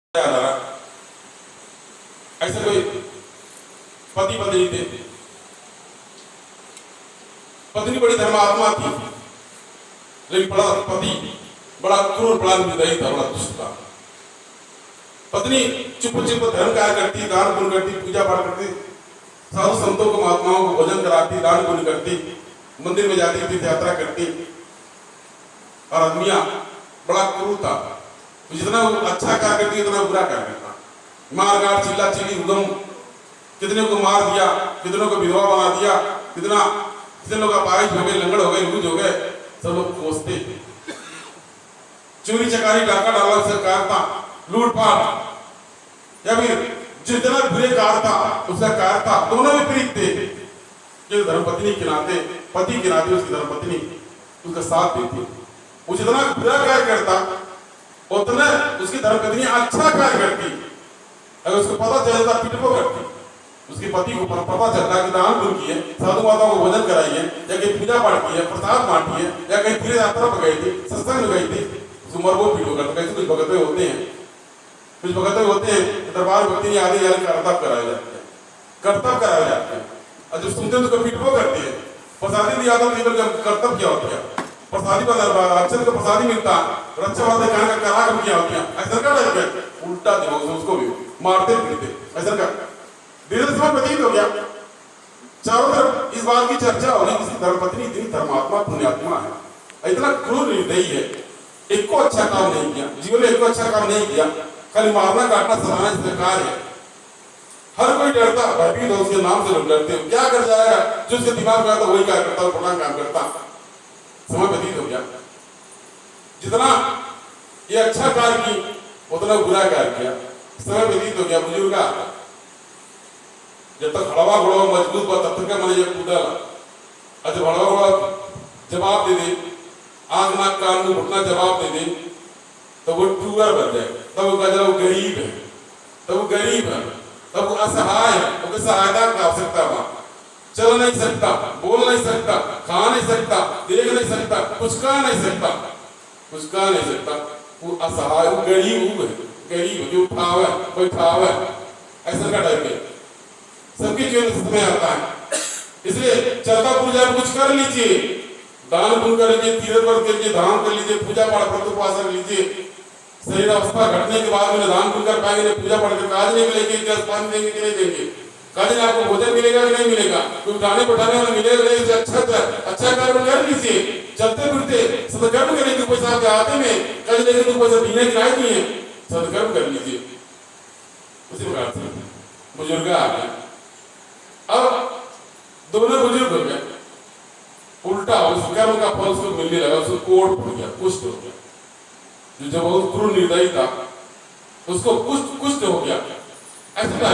ऐसे कोई पति पत्नी थे, पत्नी बड़ी धर्मात्मा थी, लेकिन बड़ा पति बड़ा क्रूर, बड़ा निर्दयी था, बड़ा दुष्ट था। पत्नी चुप चुप धर्म कार्य करती, दान पुण्य करती, पूजा पाठ करती, साधु संतों को महात्माओं को भोजन कराती, दान पुण्य करती, मंदिर में जाती, तीर्थ यात्रा करती। और आदमिया बड़ा क्रूर था, जितना वो अच्छा कार्य करती उतना बुरा कार्य करता। मार गाड़ चिल्ला चिल्ली उदम, कितने को मार दिया, कितनों को विधवा बना दिया, कितने लोग अपाहिज हो गए, लंगड़ हो गए, लूज हो गए, सब लोग खोजते। चोरी चकारी डाका डाला सरकार था, लूटपाट, या फिर जितना बुरे कार था उसका कार था, दोनों विपरीत थे। जो धर्मपत्नी के नाते, पति के नाते उसकी धर्मपत्नी उसका साथ देती। वो जितना बुरा कार्य करता उतना उसकी धर्मपत्नी अच्छा कार्य करती। अगर उसको पता चलता पिटपो करती। उसके पति को पता चलता कि दान पुण्य किए, साधु माताओं को भोजन कराई है, या कहीं पूजा पाठ की है, प्रसाद बांटी है, या कहीं तीर्थ यात्रा पर गई थी, सत्संग में गई थी, उसको मरबो पीटो करता। कैसे कुछ भगत होते हैं, कुछ भगत होते हैं दरबार भक्ति नहीं आदि कर्तव्य कराए जाते हैं, कर्तव्य कराए जाते हैं। और जब सुनते हैं तो पिटपो करती है। प्रसादी दिया था कर्तव्य क्या होता है? प्रसादी का अक्षर का प्रसादी मिलता, रक्षा वाले कहने का करा क्या होती है? ऐसा कर रहे उल्टा दिमाग से उसको भी मारते पीटते। ऐसा कर धीरे समय व्यतीत हो गया। चारों तरफ इस बात की चर्चा हो रही, किसी धर्मपत्नी इतनी धर्मात्मा पुण्यात्मा है, इतना क्रूर निर्दयी है, एक को अच्छा काम नहीं किया, जीवन में एक को अच्छा काम नहीं किया, खाली मारना काटना सलाना सरकार है। हर कोई डरता, भयभीत हो, उसके नाम से लोग डरते हो। क्या कर जाएगा? जो उसके दिमाग में आता वही क्या करता, फलाना काम करता। समय व्यतीत हो गया। जितना ये अच्छा कार्य की उतना बुरा कार्य किया। समय व्यतीत हो गया। बुजुर्ग जब तक हड़वा घोड़ा मजबूत हुआ तब तक मैंने जब कूदा, अच्छा हड़वा घोड़ा जवाब दे दे, आंख नाक कान मुंह घुटना जवाब दे दे, तो वो टूअर बन जाए। तब वो कहा वो गरीब है, तब वो गरीब है, तब वो असहाय है, उसकी सहायता की आवश्यकता है। चल नहीं सकता, बोल नहीं सकता, खा नहीं सकता, देख नहीं सकता, कुछ कह नहीं सकता, कुछ कह नहीं सकता। वो असहाय, वो गरीब है, गरीब जो उठावे कोई खावे, ऐसा का टाइप है। सबके जीवन समय आता है। इसलिए चलता पूजा कुछ कर लीजिए, दान पुण्य कर लीजिए, तीर्थ व्रत कर लीजिए, धाम कर लीजिए, पूजा पाठ व्रत उपवास कर लीजिए। शरीर अवस्था घटने के बाद में दान पुण्य कर पाएंगे, पूजा पाठ कर काज नहीं मिलेगी, गैस पानी देंगे कि नहीं देंगे, काज में आपको भोजन मिलेगा कि नहीं मिलेगा, कोई उठाने बैठाने में मिलेगा नहीं, अच्छा कार्य कर लीजिए। चलते फिरते सदकर्म करने के पैसा आपके हाथ में, कल लेके तो पैसा पीने की राय नहीं है, सदकर्म कर लीजिए। उसी प्रकार से बुजुर्ग आ गए। अब दोनों बुजुर्ग हो गए, उल्टा उस कर्म का फल उसको मिलने लगा, उसको कोढ़ हो गया, कुष्ठ हो गया। जो बहुत क्रूर निर्दयी था उसको कुष्ठ हो गया। ऐसा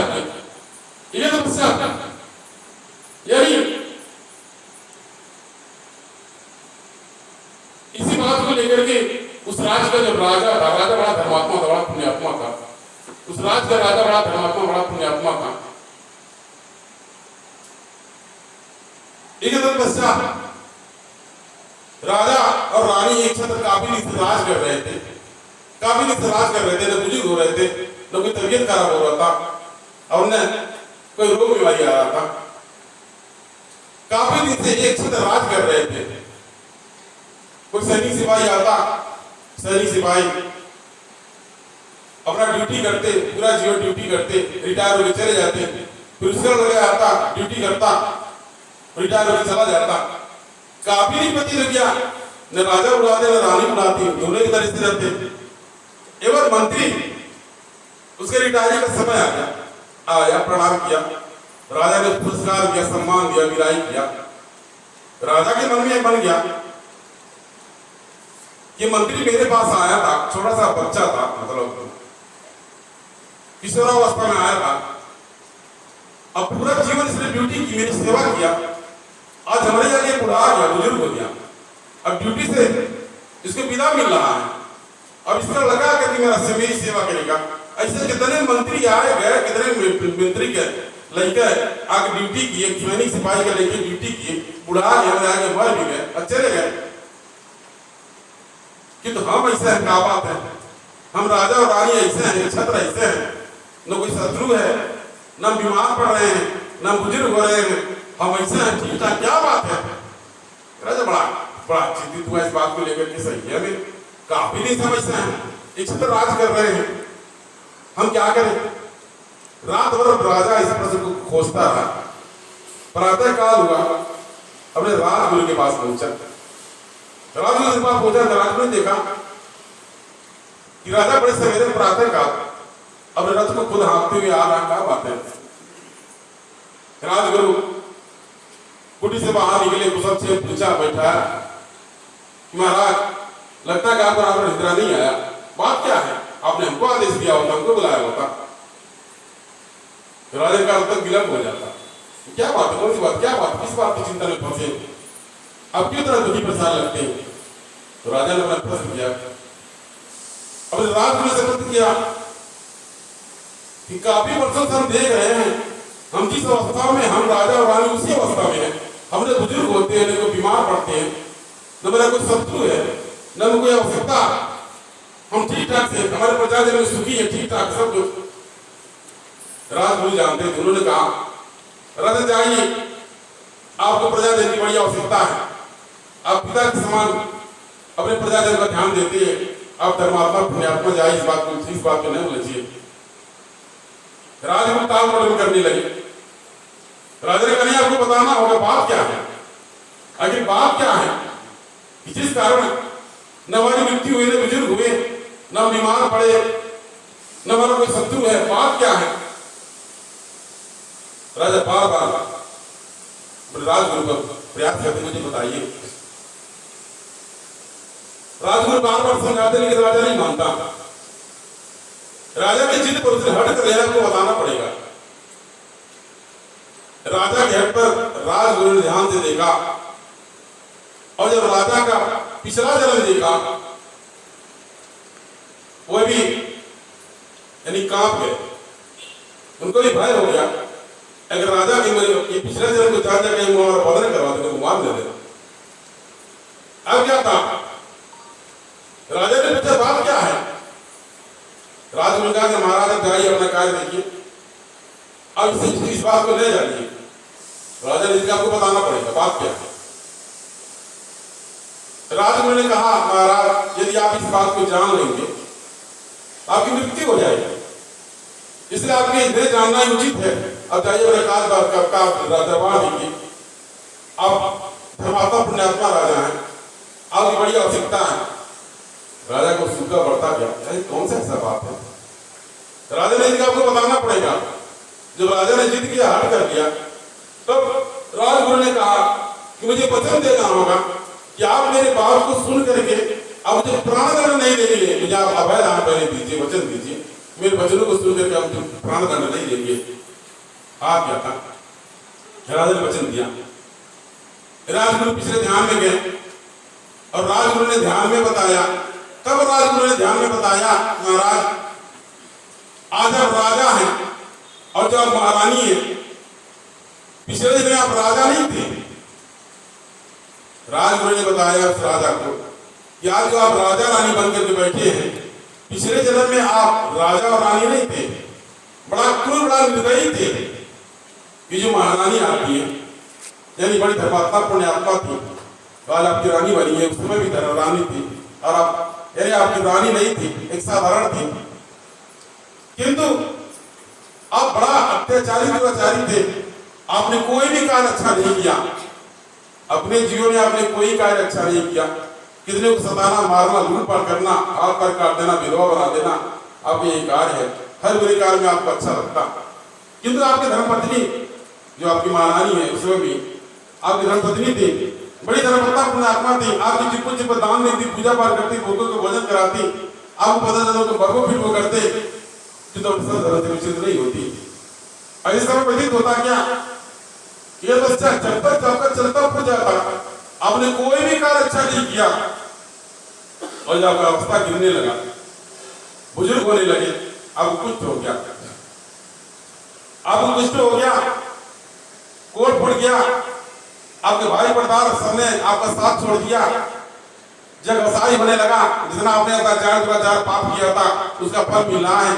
ये तपस्या यही इसी बात को लेकर के उस राज्य का जब राजा था, राजा बड़ा धर्मात्मा था, बड़ा पुण्यात्मा था। उस राज्य का राजा बड़ा धर्मात्मा, बड़ा पुण्यात्मा था। एक तपस्या राजा और रानी एक छत्र काफी राज कर रहे थे, काफी राज कर रहे थे, न बुजुर्ग हो रहे थे, न कोई तबियत खराब हो रहा था, और न कोई रोग बीमारी आ रहा था। काफी दिन से एक छत्र राज कर रहे थे। कोई सैनिक सिपाही आता, सैनिक सिपाही अपना ड्यूटी करते, पूरा जीवन ड्यूटी करते, रिटायर होकर चले जाते, फिर उसका लगे आता, ड्यूटी करता, रिटायर होकर चला जाता। काफी नहीं पति लग गया, न राजा बुलाते न रानी बुलाती, दोनों की तरह से रहते। एवं मंत्री उसके रिटायरी का समय आ गया, आया, प्रणाम किया, राजा ने पुरस्कार दिया, सम्मान दिया, विदाई किया। राजा के मन में बन गया कि मंत्री मेरे पास आया था, छोटा सा बच्चा था, मतलब किशोरावस्था में आया था, अब पूरा जीवन इसने ड्यूटी की, मेरी सेवा किया, आज हमारे जाके बुढ़ा गया, बुजुर्ग हो गया, अब ड्यूटी से इसको विदा मिल रहा है, अब इसका लगा कि मेरा मेरी सेवा करेगा। ऐसे कितने मंत्री आए गए, कितने मंत्री के लड़के आगे ड्यूटी किए, सैनिक सिपाही के लेके ड्यूटी किए, बुढ़ा गया, आगे मर भी गए, चले गए। कि तो हम ऐसे क्या बात है, हम राजा और रानी ऐसे हैं, छत्र ऐसे हैं, न कोई शत्रु है, न बीमार पड़ रहे हैं, न बुजुर्ग हो रहे हैं, हम ऐसे हैं, ठीक है, क्या बात है। राजा बड़ा बड़ा चिंतित हुआ इस बात को लेकर के, सही है, काफी नहीं समझते हैं, एक छत्र राज कर रहे हैं, हम क्या करें। रात भर राजा इस प्रश्न को खोजता रहा। प्रातः काल हुआ, अपने राजगुरु के पास पहुंचा। राजगुरु के पास पहुंचा, राजगुरु ने देखा कि राजा बड़े सवेरे प्रातः काल अपने रथ को खुद हाँकते हुए आ रहा। क्या बात है। राजगुरु कुटी से बाहर निकले, कुशल से पूछा, बैठा, महाराज लगता है कि आपको रात निद्रा नहीं आया, बात क्या है, आपने हमको आदेश दिया होता, हमको बुलाया होता। राजा का उत्तर विलंब हो जाता। क्या बात है, कौन सी बात, क्या बात, किस बात की चिंता में फंसे, अब क्यों तरह दुखी परेशान लगते हैं। तो राजा ने अपना प्रश्न किया, अपने राजगुरु से प्रश्न किया कि काफी वर्षों से हम देख रहे हैं, हम जिस अवस्था में, हम राजा और रानी उसी अवस्था में है, हमने बुजुर्ग होते हैं, न कोई बीमार पड़ते हैं, न मेरा कोई शत्रु है, न कोई आवश्यकता, हम ठीक ठाक से, हमारे प्रजाजन में सुखी है, ठीक ठाक सब कुछ। राजगुरु जानते थे, उन्होंने कहा, राजा जाइए, आपको प्रजाजन की बड़ी आवश्यकता है, आप पिता के समान अपने प्रजाजन का ध्यान देते हैं, आप धर्मात्मा पुण्यात्मा, जाइए, इस बात को नहीं उलझिए। राजगुरु ताल मडल करने लगे। राजा ने कहा, नहीं, आपको बताना होगा बात क्या है, आखिर बात क्या है, जिस कारण न हमारी मृत्यु हुई, न बुजुर्ग हुए, न बीमार पड़े, न हमारा कोई शत्रु है, बात क्या है। राजा बार बार राजगुरु को प्रयास करते, मुझे बताइए। राजगुरु बार बार समझाते, लेकिन राजा नहीं मानता। राजा की जिद पर उसने हट कर लेना को बताना पड़ेगा। राजा के हट पर राजगुरु ने ध्यान से देखा, और जब राजा का पिछला जन्म देखा, वह भी यानी कांप गए, उनको भी भय हो गया। अगर राजा के ये पिछले जन्म को जान जाके हमारा बदन करवा देते, वो मार देते। अब क्या था, राजा ने पूछा, बात क्या है। राजगुरु कहा कि महाराज जाइए, अपना कार्य देखिए, अब इस बात को ले जाइए। राजा ने आपको बताना पड़ेगा बात क्या है। राजगुरु ने कहा, महाराज यदि आप इस बात को जान लेंगे आपकी मृत्यु हो जाएगी, इसलिए आपके इन्हें जानना ही उचित है। अब जाइए, दरबार देखिए, आप धर्मात्मा पुण्यात्मा राजा हैं, आपकी बड़ी आवश्यकता है। राजा को सूखा बढ़ता गया, कौन सा ऐसा बात है। राजा ने आपको बताना पड़ेगा। जब राजा ने जिद किया, हट कर दिया, तब राजगुरु ने कहा कि मुझे वचन देना होगा कि आप मेरे बात को सुन करके अब मुझे प्राणदंड नहीं देंगे, मुझे आप अभय दान पहले दीजिए, वचन दीजिए, मेरे वचनों को सुन करके आप प्राणदंड नहीं देंगे। आप क्या था, राजा ने वचन दिया। राजगुरु पिछले ध्यान में गए और राजगुरु ने ध्यान में बताया। तब राजगुरु ने ध्यान में बताया, महाराज आज आप राजा हैं और जो आप महारानी है, पिछले दिन आप राजा नहीं थे। राजगुरु ने बताया उस राजा को कि आज जो आप राजा रानी बनकर के बैठे हैं, पिछले जन्म में आप राजा और रानी नहीं थे, बड़ा क्रूर, बड़ा निर्दयी थे। ये जो महारानी आपकी है, यानी बड़ी धर्मात्मा पुण्यात्मा थी, आज आपकी रानी बनी है, उस समय भी रानी थी, और आप यानी आपकी रानी नहीं थी, एक साधारण थी, किंतु आप बड़ा अत्याचारी दुराचारी थे। आपने कोई भी कार्य अच्छा नहीं किया, अपने जीवन में आपने कोई कार्य अच्छा नहीं किया। कितने को सताना, मारना, लूटपाट करना, हाथ पर काट देना, विधवा बना देना, आपके ये कार्य है। हर बुरे कार्य में आपको अच्छा लगता, किंतु आपकी धर्मपत्नी जो आपकी महारानी है, उसमें भी आपकी धर्मपत्नी थी, बड़ी धर्मपत्ता पुण्यात्मा थी, आपकी चिप्पू चिप्पू दान देती, पूजा पाठ करती, भोगों को भोजन कराती, आपको पता चलो तो बर्फो फिट वो करते, तो उचित नहीं होती। ऐसा प्रतीत होता क्या, ये बच्चा चलता फिर जाता, आपने कोई भी कार्य अच्छा नहीं किया, और जब आपका अवस्था गिरने लगा, बुजुर्ग होने लगे, आपको कुछ हो गया, आपको कुछ हो गया, कोट फट गया, आपके भाई पड़दार सबने आपका साथ छोड़ दिया, जब घसाई होने लगा, जितना आपने अत्याचार दुराचार पाप किया था उसका फल मिल रहा है।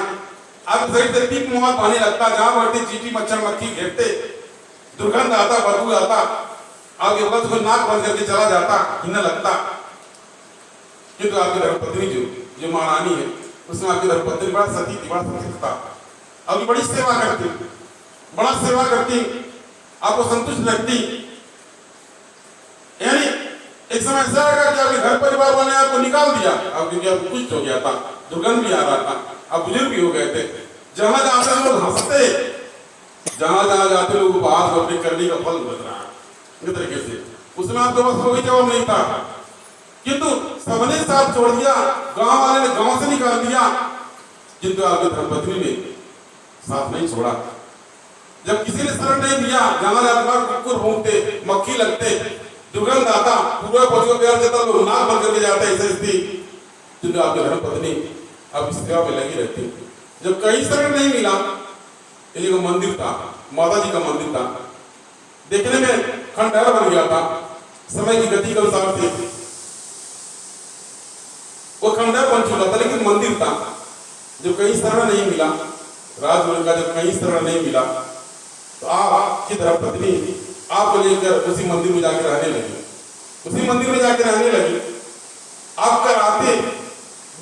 अब सही से टीप मुहात पानी लगता, जहां बढ़ती चींटी मच्छर मक्खी घेरते, दुर्गंध आता, बदबू आता, आपके वक्त को नाक बंद करके चला जाता, हिन्ना लगता। किंतु आपकी धर्मपत्नी जो महारानी है, उसमें आपकी धर्मपत्नी बड़ा सती थी, बड़ा सती था। अभी बड़ी सेवा करती, बड़ा सेवा करती, आपको संतुष्ट रखती। यानी एक समय ऐसा आएगा कि आपके घर परिवार वाले आपको निकाल दिया, आप क्योंकि आप कुछ हो गया था, दुर्गंध भी आ रहा था, आप बुजुर्ग भी हो गए थे। जहां जाते लोग हंसते, जहां जाते लोग उपहास अपनी करने का फल मिल रहा है इस तरीके से। उसमें आपके पास कोई जवाब नहीं था, किंतु सबने साथ छोड़ दिया, गांव वाले ने गांव से निकाल दिया, किंतु आपकी धर्मपत्नी ने साथ नहीं छोड़ा। जब किसी ने शरण नहीं दिया, जहां जाते कुकुर भूखते, मक्खी लगते, दुर्गंध आता, पूरा पशु प्यार देता, लोग नाक बंद करके जाते, ऐसे स्थिति। किंतु आपकी धर्मपत्नी अब इस सेवा में लगी रहती। जब कहीं शरण नहीं मिला, एक मंदिर था, माता जी का मंदिर था, देखने में खंडहर बन गया था, समय की गति के अनुसार से वो खंडहर बन चुका था, लेकिन मंदिर था। जब कहीं शरण नहीं मिला, राजगुरु का जब कहीं शरण नहीं मिला, तो आपकी धर्मपत्नी आपको लेकर उसी मंदिर में जाकर रहने लगी, उसी मंदिर में जाकर रहने लगी। आप कर आते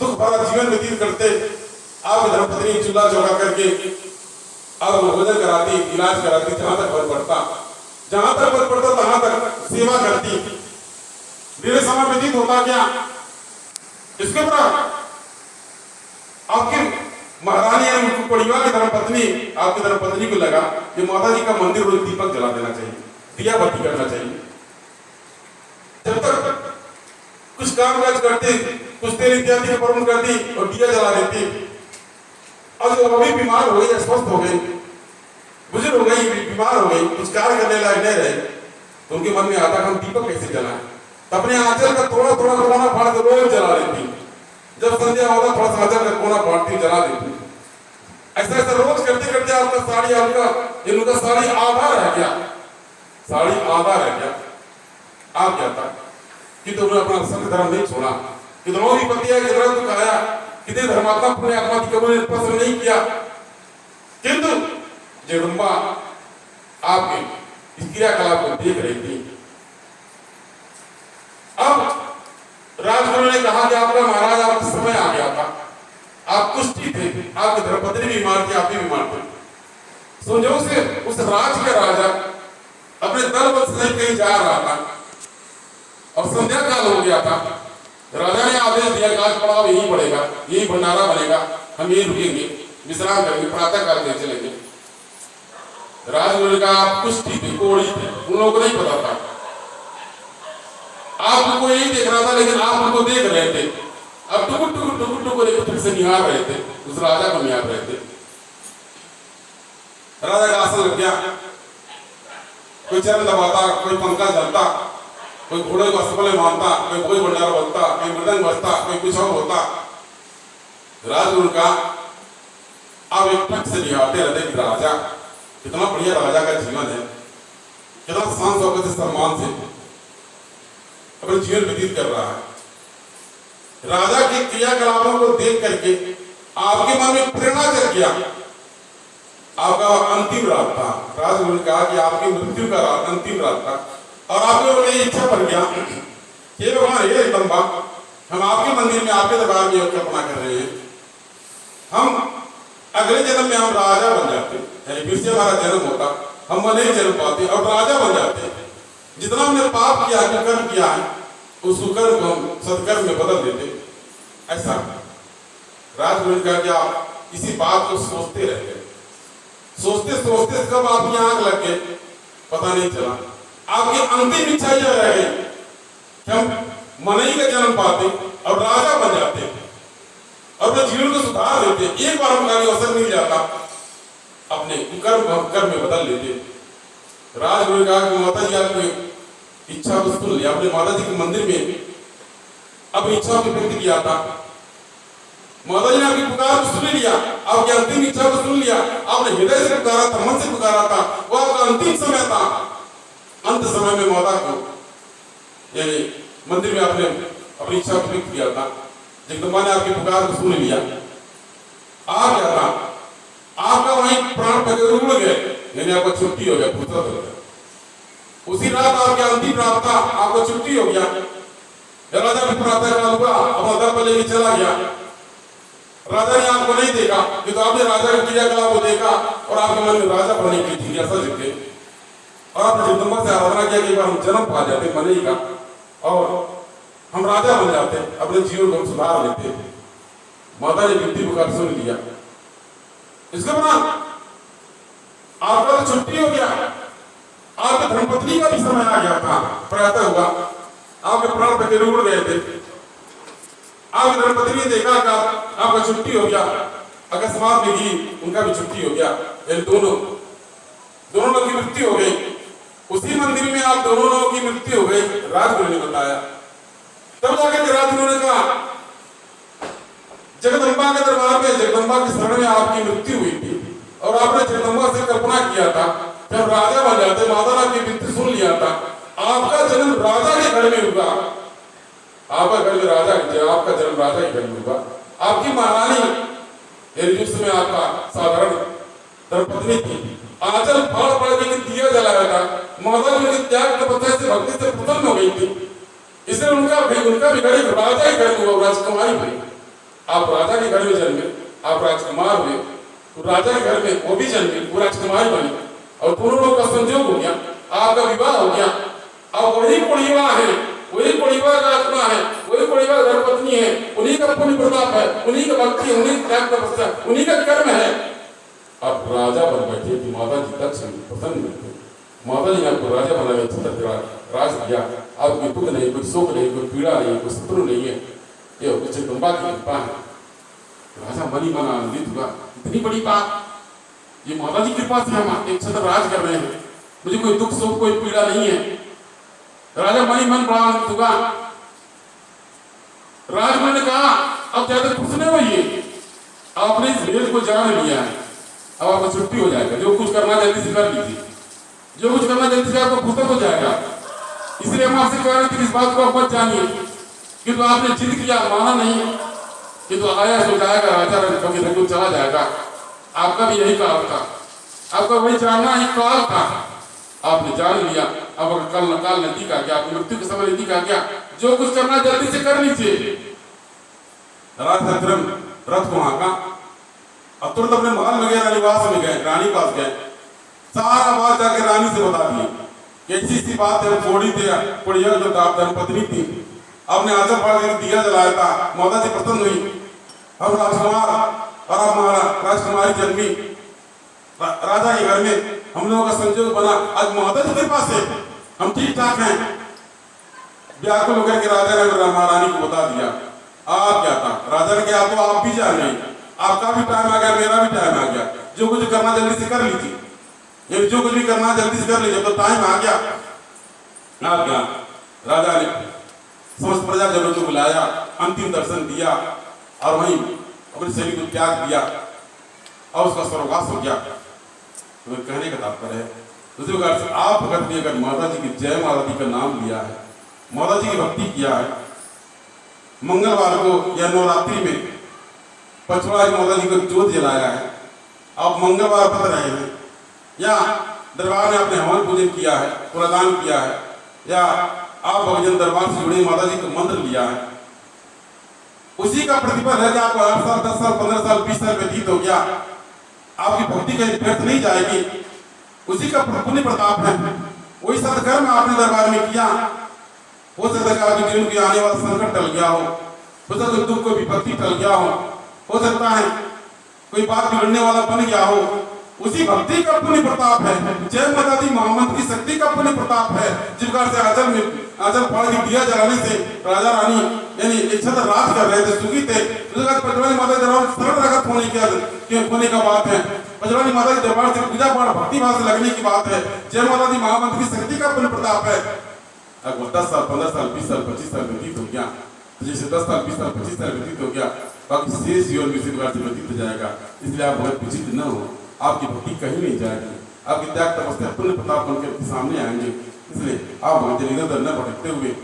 दुख भरा जीवन व्यतीत करते, आपकी धर्मपत्नी चूल्हा चौका करके आप भोजन कराती, इलाज कराती, जहां तक बल पड़ता, जहां तक बल पड़ता तहां तक सेवा करती। धीरे समय व्यतीत होता क्या, इसके बाद आपकी महारानी यानी परिवार की धर्मपत्नी, आपकी धर्मपत्नी को लगा कि माता जी का मंदिर रोज दीपक जला देना चाहिए, दिया बत्ती करना चाहिए। जब तक कुछ काम काज करती, कुछ तेल इत्यादि के प्रबंध करती और दिया जला देती। और जब अभी बीमार हो गई, अस्वस्थ हो गई, बुजुर्ग हो गई, बीमार हो गई, कुछ कार्य करने लायक नहीं रहे, तो उनके मन में आता हम दीपक कैसे जलाएं। तो अपने आंचल का थोड़ा थोड़ा कोना फाड़ के रोज जला देती। जब संध्या होता थोड़ा सा आंचल का कोना फाड़ती, जला देती। ऐसा ऐसा रोज करते करते आपका साड़ी, आपका इनका साड़ी आधा रह गया, साड़ी आधा रह गया। आप क्या था कि तुमने अपना संत धर्म नहीं छोड़ा, कितना भी पतिया, कितना दुख आया, कितने धर्मात्मा पुण्य आत्मा की कबूल पसंद नहीं किया, किंतु जगदम्बा आपके इस क्रियाकलाप को देख रही थी। अब राजगुरु ने कहा कि आपका महाराज, आपका समय आ गया था, आप कुष्ठी थे, आपकी धर्मपत्नी बीमार थी, आप भी बीमार थे। संजोग से उस राज्य का राजा अपने दल बल से कहीं जा रहा था और संध्या काल हो गया था। राजा ने आदेश दिया कि आज पड़ाव यही पड़ेगा, यही भंडारा बनेगा, हम यही रुकेंगे, विश्राम करेंगे, प्रातः काल में चलेंगे। राजगुरु का आप कुष्ठी थे, कोड़ी थे, उन लोगों को नहीं पता था। आप उनको यही देख रहा था, लेकिन आप उनको देख रहे थे। अब टुकुर टुकुर टुकुर टुकुर एक फिर से निहार रहे थे, उस राजा को निहार रहे थे। राजा का आसन लग गया, कोई चरण दबाता, कोई पंखा जलता, कोई घोड़े को असफल मानता, कोई भंडारा बनता, कोई मृदंग बजता, कोई कुछ और होता। राजगुरु का अब एक टक से निहारते रहते कि राजा, कितना बढ़िया राजा का जीवन है, कितना शान शौकत से, सम्मान से अपने जीवन व्यतीत कर रहा है। राजा के क्रियाकलापों को देख करके आपके मन में प्रेरणा जग गया। आपका अंतिम रात था, राजगुरु ने कहा कि आपकी मृत्यु का रात, अंतिम रात था, और आपके मन में इच्छा बन गया कि भगवान हे जगदम्बा, हम आपके मंदिर में, आपके दरबार में कल्पना कर रहे हैं, हम अगले जन्म में हम राजा बन जाते, फिर से हमारा जन्म होता, हम नहीं जन्म पाते और राजा बन जाते। जितना हमने पाप किया, कर्म किया है, उस कर्म को हम सत्कर्म में बदल देते। ऐसा राजगुरु का क्या, इसी बात को सोचते रह गए, सोचते सोचते कब आपकी आंख लग गए पता नहीं चला। आपकी अंतिम इच्छा यह रह गई कि हम मनई का जन्म पाते और राजा बन जाते और अपने जीवन को सुधार देते। एक बार हमका अवसर मिल जाता, अपने कर्म को हम कर्म में बदल लेते। राजगुरु ने कहा कि माता जी आपकी इच्छा को सुन लिया, अपने माता जी के मंदिर में अपनी इच्छा को व्यक्त किया था। माता जी ने आपकी पुकार को सुन लिया, आपकी अंतिम इच्छा को सुन लिया, आपने हृदय से पुकारा था, मन से पुकारा था, वो आपका अंतिम समय था। अंत समय में माता को यानी मंदिर में आपने अपनी इच्छा को व्यक्त किया था। जगदम्बा ने आपकी पुकार को सुन लिया। आप क्या था, आपका वहीं प्राण पकड़ उड़ गए, यानी आपको छुट्टी हो गया, फुर्सत हो गया। उसी रात आपके अंतिम रात था, आपको छुट्टी हो गया। राजा भी प्रातः काल हुआ, अपना दल पर लेके चला गया। राजा ने आपको नहीं देखा, तो आपने राजा के क्रियाकलाप को देखा और आपके मन में राजा बनने की जिज्ञासा जग गई और आपने जगदम्बा से आराधना किया कि एक बार हम जन्म पा जाते मने का और हम राजा बन जाते, अपने जीवन को सुधार लेते। माता ने विनती पुकार सुन लिया। इसके बाद आपका तो छुट्टी हो गया, आपके धर्मपत्नी का भी समय आ गया था, प्रातः हुआ, आपके प्राण पकड़ उड़ गए थे। आपकी धर्मपत्नी ने देखा कि आपका छुट्टी हो गया, अकस्मात में ही उनका भी छुट्टी हो गया, यानी दोनों लोगों की मृत्यु हो गई। उसी मंदिर में आप दोनों लोगों की मृत्यु हो गई, राजगुरु ने बताया। तब जाकर राजगुरु ने कहा जगदम्बा के दरबार में, जगदम्बा की शरण में आपकी मृत्यु हुई थी और आपने जगदम्बा से कल्पना किया था जब राजा बन जाते, माता ने आपकी विनती सुन लिया था, आपका जन्म राजा के घर में हुआ। आपका घर में राजा, आपका जन्म राजा के घर में हुआ। आपकी महारानी जिस समय आपका साधारण धर्मपत्नी थी, आंचल फाड़ फाड़ के दिया जलाया था, माता जी उनके त्याग तपस्या से भक्ति से प्रसन्न हो गई थी, इसलिए उनका भी घर एक राजा के घर में हुआ, राजकुमारी हुई। आप राजा के घर में जन्मे, आप राजकुमार हुए, तो राजा के घर में वो भी जन्मे, वो राजकुमारी बनी और दोनों लोग का संयोग हो गया, आपका विवाह हो गया। अब वही कोड़ीवा है, वही कोड़ीवा का आत्मा है, वही कोड़ीवा धर्मपत्नी है, उन्हीं का पुण्य प्रताप है, उन्हीं का भक्ति है, उन्हीं का त्याग तपस्या, उन्हीं का कर्म है। अब राजा बन बैठे कि माता जी तक प्रसन्न हुए, माता जी ने आपको राजा बना दिया, राज दिया। अब कोई दुख नहीं, कोई शोक नहीं, कोई पीड़ा नहीं, कोई शत्रु नहीं है, ये जगदम्बा की कृपा है। राजा मनी मन आनंदित हुआ, इतनी बड़ी बात, ये माता जी कृपा से हम एक छत्र राज कर रहे हैं, मुझे कोई दुख शोक कोई पीड़ा नहीं है। राजा मनी मन बड़ा आनंदित हुआ। राजगुरु ने कहा अब ज्यादा खुश नहीं होइए, आपने इस भेद को जान लिया है, अब आपको छुट्टी हो जाएगा, जो कुछ करना जल्दी से कर लीजिए, जो कुछ करना जल्दी से आपको फुर्सत हो जाएगा। इसलिए हम आपसे कह रहे थे इस बात को आप मत जानिए, किंतु आपने जिद किया, माना नहीं, किंतु आया सो जाएगा, राजा कभी न कभी चला जाएगा। आपका भी यही काल था, आपका वही जानना ही काल था, आपने जान लिया। अब कल काल नजदीक आ गया, आपकी मृत्यु के समय नजदीक आ गया, जो कुछ करना जल्दी से कर लीजिए। राजा रथ को आका अब तुरंत अपने महल में गए, रानीवास में गए, रानी पास गए, सारा बात जाके रानी से बता दी। कैसी सी बात है, थोड़ी थे पड़िया जो धर्मपत्नी थी, आपने आंचल फाड़ कर दिया जलाया था, माता जी प्रसन्न हुई, हम राजकुमार और आप राजकुमारी जन्मी, राजा के घर में हम लोगों का संयोग बना। आज माता जी कृपा से हम ठीक ठाक हैं। व्याकुल होकर के राजा ने महारानी को बता दिया। आप क्या था, राजा ने कहा तो आप भी जान गए, आपका भी टाइम आ गया, मेरा भी टाइम आ गया, जो कुछ करना जल्दी से कर लीजिए, ये जो कुछ भी करना जल्दी से कर लीजिए, तो टाइम आ गया। आप क्या, राजा ने समस्त प्रजा जनों को बुलाया, अंतिम दर्शन दिया और वहीं अपने शरीर को त्याग दिया और उसका स्वर्गवास हो गया। तो कहने का तात्पर्य है दूसरी प्रकार से आप भगत ने अगर माता जी की जय माता जी का नाम लिया है, माता जी की भक्ति किया है, मंगलवार को या नवरात्रि में पचवाड़ा की माता जी को जोत जलाया है, आप मंगलवार पत रहे हैं, या दरबार में आपने हवन पूजन किया है, पुरादान किया है, या आप भगजन दरबार से जुड़े माता जी का मंत्र लिया है, उसी का प्रतिफल है कि आपको 8 साल 10 साल 15 साल 20 साल व्यतीत हो गया, आपकी भक्ति कहीं व्यर्थ नहीं जाएगी, उसी का पुण्य प्रताप है। वही सत्कर्म आपने दरबार में किया, हो सकता है आपके जीवन के आने वाला संकट टल गया हो सकता है दुख को विपत्ति टल गया हो सकता है कोई बात बिगड़ने वाला बन गया हो, उसी भक्ति का पुण्य प्रताप है। जय माता दी महामंत्र की शक्ति का पुण्य प्रताप है। जिस प्रकार से आंचल फाड़ के दिया जलाने से राजा रानी यानी एक छत्र राज कर रहे थे, सुखी थे। पचवाड़ी माता के दरबार शरण रगत होने का बात है, पचवाड़ी माता के दरबार से पूजा पाठ भक्ति भाव से लगने की बात है। जय माता दी महामंत्र की शक्ति का पुण्य प्रताप है। अगर 10 साल 15 साल 20 साल 25 साल व्यतीत हो गया, तो जैसे 10 साल 20 साल 25 साल व्यतीत हो गया, बाकी शेष जीवन भी इसी प्रकार से व्यतीत हो जाएगा। इसलिए आप बहुत विचित्र न हो, आपकी भक्ति कहीं नहीं जाएगी, आपकी त्याग तपस्या पुण्य प्रताप बनकर सामने आएंगे। इसलिए आप निरंतर न भटकते हुए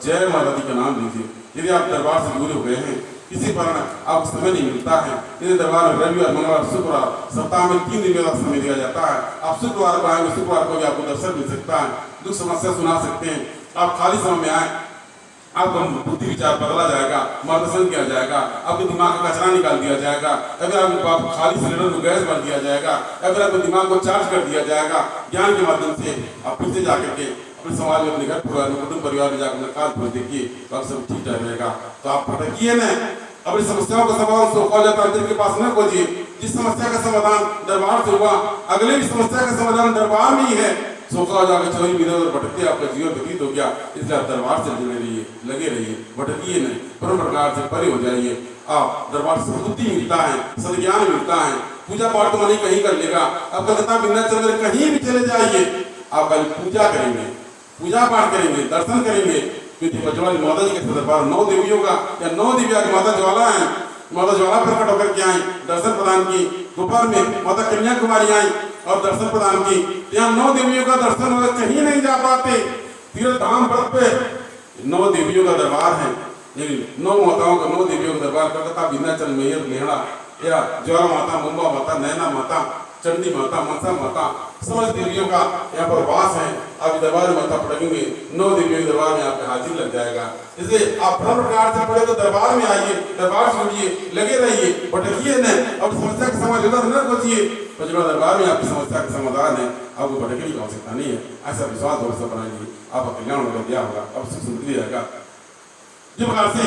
जय माता दी का नाम लीजिए। यदि आप दरबार से दूर हो गए हैं, किसी कारण आपको समय नहीं मिलता है, यदि दरबार में रविवार, मंगलवार, शुक्रवार सप्ताह में 3 दिन का समय दिया जाता है, आप शुक्रवार को आएंगे, शुक्रवार को भी आपको दर्शन मिल सकता है, दुख समस्या सुना सकते हैं। आप खाली समय में आए, आपका बुद्धि विचार बदला जाएगा, मार्गदर्शन किया जाएगा, आपके दिमाग का कचरा निकाल दिया जाएगा, अगर आपके खाली सिलेंडर में गैस भर दिया जाएगा, अगर आपके दिमाग को चार्ज कर दिया जाएगा ज्ञान के माध्यम से। आप फिर से जाकर के अपने समाज में, अपने घर परिवार में, कुटुंब परिवार में जाकर काल पर देखिए, तो आप सब ठीक रहेगा। तो आप भटकिए न, अपनी समस्याओं का समाधान सोखा के पास न खोजिए। जिस समस्या का समाधान दरबार से हुआ, अगले भी समस्या का समाधान दरबार में ही है। सोखा हो जाकर चोरी मिले और भटकते आपका जीवन व्यतीत हो गया, इसलिए आप दरबार से जुड़े रहिए, लगे रहिए, भटकिए नहीं, परम प्रकार से परे हो जाइए। आप दरबार से बुद्धि मिलता है, सद्ज्ञान मिलता है। पूजा पाठ तो मन कहीं कर लेगा, आप कलकत्ता विंध्याचल कहीं भी चले जाइए, आप कल पूजा करेंगे, पूजा पाठ करेंगे, दर्शन करेंगे, क्योंकि बजवाली माता जी के दरबार 9 देवियों का या 9 दिव्या की माता ज्वाला है, माता ज्वाला प्रकट होकर के आई, दर्शन प्रदान की। दोपहर में माता कन्याकुमारी आई और दर्शन प्रदान की। यहाँ 9 देवियों का दर्शन हो, कहीं नहीं जा पाते। तीर्थ धाम व्रत पे 9 देवियों का दरबार है, 9 माताओं का, 9 देवियों का दरबार कलकत्ता विंध्याचल मेहर लेहड़ा या ज्वाला माता, मुंबा माता, नैना माता, चंडी माता, मनसा माता, समस्त देवियों का यहाँ पर वास है। आप दरबार में माथा पड़ेंगे, 9 देवियों के दरबार में आपका हाजिर लग जाएगा। इसलिए आप भ्रम प्रकार से पड़े तो दरबार में आइए, दरबार सुनिए, लगे रहिए, भटकिए न, और समस्या का समाधान न खोजिए। पंचमा दरबार में आपकी समस्या का समाधान है, आपको भटकने की आवश्यकता नहीं है। ऐसा विश्वास भरोसा बनाइए, आपका कल्याण होगा, दिया होगा, अब सुख समृद्धि रहेगा। जिस प्रकार से